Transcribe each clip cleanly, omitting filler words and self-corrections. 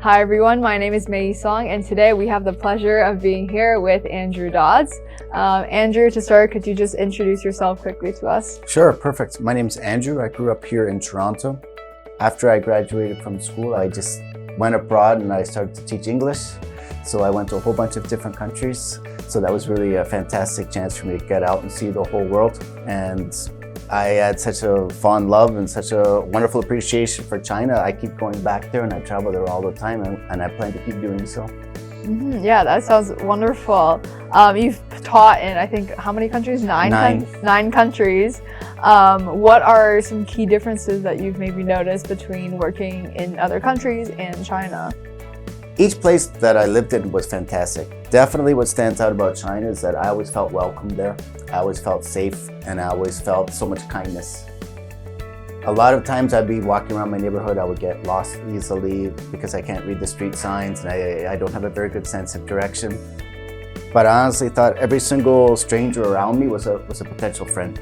Hi everyone, my name is Mei Song, and today we have the pleasure of being here with Andrew Dodds. Andrew, to start, could you just introduce yourself quickly to us? Sure, perfect. My name's Andrew. I grew up here in Toronto. After I graduated from school, I just went abroad and I started to teach English. So I went to a whole bunch of different countries. So that was really a fantastic chance for me to get out and see the whole world. And I had such a fond love and such a wonderful appreciation for China. I keep going back there and I travel there all the time, and I plan to keep doing so. Yeah, that sounds wonderful. You've taught in, I think, how many countries? Nine countries. What are some key differences that you've maybe noticed between working in other countries and China? Each place that I lived in was fantastic. Definitely what stands out about China is that I always felt welcome there. I always felt safe, and I always felt so much kindness. A lot of times I'd be walking around my neighborhood, I would get lost easily because I can't read the street signs and I don't have a very good sense of direction. But I honestly thought every single stranger around me was a potential friend.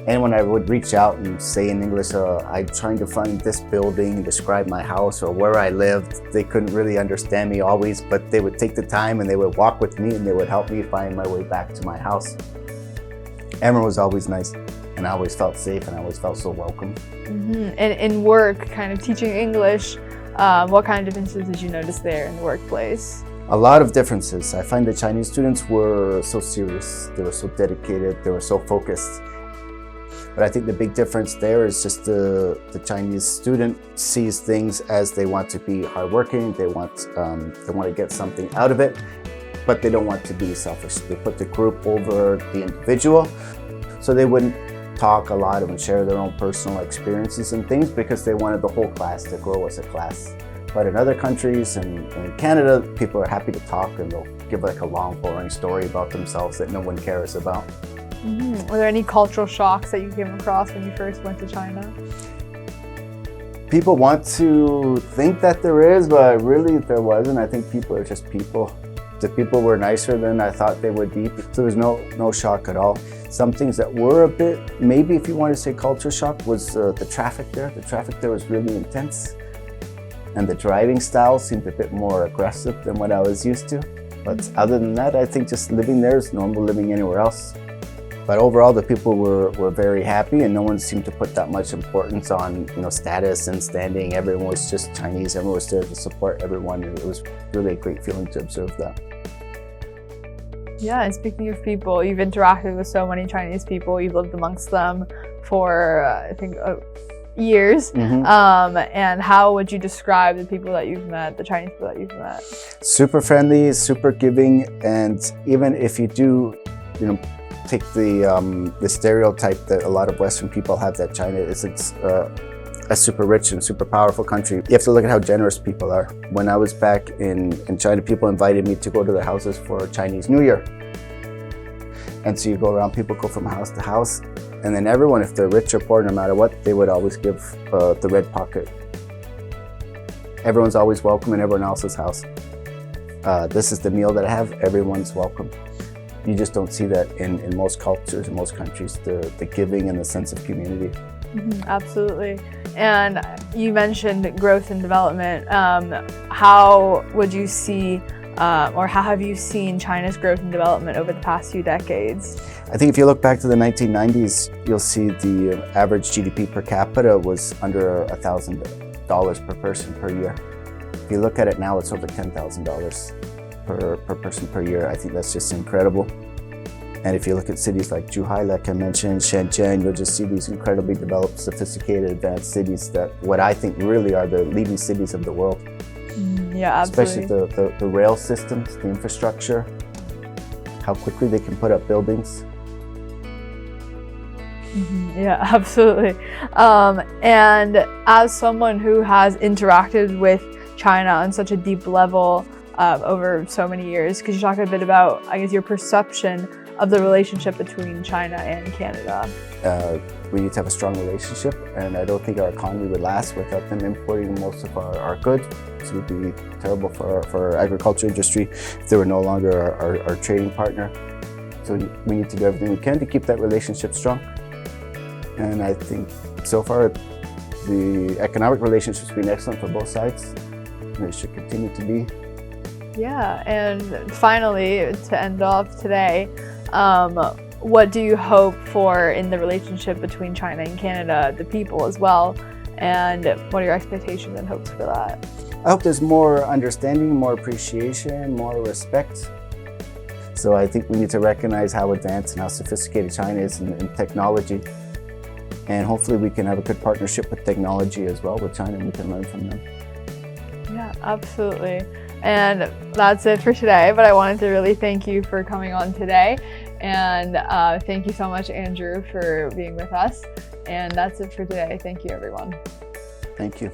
And when I would reach out and say in English, I'm trying to find this building and describe my house or where I lived, they couldn't really understand me always, but they would take the time and they would walk with me and they would help me find my way back to my house. Everyone was always nice, and I always felt safe and I always felt so welcome. And in work, kind of teaching English, what kind of differences did you notice there in the workplace? A lot of differences. I find the Chinese students were so serious, they were so dedicated, they were so focused. But I think the big difference there is just the Chinese student sees things as they want to be hardworking, they want to get something out of it, but they don't want to be selfish. They put the group over the individual, so they wouldn't talk a lot and share their own personal experiences and things because they wanted the whole class to grow as a class. But in other countries and in Canada, people are happy to talk and they'll give like a long, boring story about themselves that no one cares about. Were there any cultural shocks that you came across when you first went to China? People want to think that there is, but really there wasn't. I think people are just people. The people were nicer than I thought they would be. So there was no shock at all. Some things that were a bit, maybe if you want to say culture shock, was the traffic there. The traffic there was really intense. And the driving style seemed a bit more aggressive than what I was used to. But other than that, I think just living there is normal living anywhere else. But overall, the people were very happy, and no one seemed to put that much importance on, status and standing. Everyone was just Chinese. Everyone was there to support everyone, and it was really a great feeling to observe that. Yeah, and speaking of people, you've interacted with so many Chinese people. You've lived amongst them for, I think, years. And how would you describe the people that you've met, the Chinese people that you've met? Super friendly, super giving, and even if you do, take the stereotype that a lot of Western people have that China is a super rich and super powerful country. You have to look at how generous people are. When I was back in China, people invited me to go to their houses for Chinese New Year. And so you go around, people go from house to house, and then everyone, if they're rich or poor, no matter what, they would always give the red pocket. Everyone's always welcome in everyone else's house. This is the meal that I have, everyone's welcome. You just don't see that in most cultures, in most countries, the giving and the sense of community. Absolutely. And you mentioned growth and development. How would you see, or how have you seen China's growth and development over the past few decades? I think if you look back to the 1990s, you'll see the average GDP per capita was under $1,000 per person per year. If you look at it now, it's over $10,000. Per person per year. I think that's just incredible. And if you look at cities like Zhuhai, like I mentioned, Shenzhen, you'll just see these incredibly developed, sophisticated, advanced cities that what I think really are the leading cities of the world. Yeah, absolutely. Especially the rail systems, the infrastructure, how quickly they can put up buildings. Yeah, absolutely. And as someone who has interacted with China on such a deep level, over so many years, could you talk a bit about, I guess, your perception of the relationship between China and Canada? We need to have a strong relationship, and I don't think our economy would last without them importing most of our goods. It would be terrible for our agriculture industry if they were no longer our trading partner. So we need to do everything we can to keep that relationship strong. And I think so far the economic relationship's been excellent for both sides. and it should continue to be. Yeah, and finally, to end off today, what do you hope for in the relationship between China and Canada, the people as well, and what are your expectations and hopes for that? I hope there's more understanding, more appreciation, more respect. So I think we need to recognize how advanced and how sophisticated China is in technology. And hopefully we can have a good partnership with technology as well with China, and we can learn from them. Yeah, absolutely. And that's it for today, but I wanted to really thank you for coming on today. And thank you so much, Andrew, for being with us. And that's it for today. Thank you, everyone. Thank you.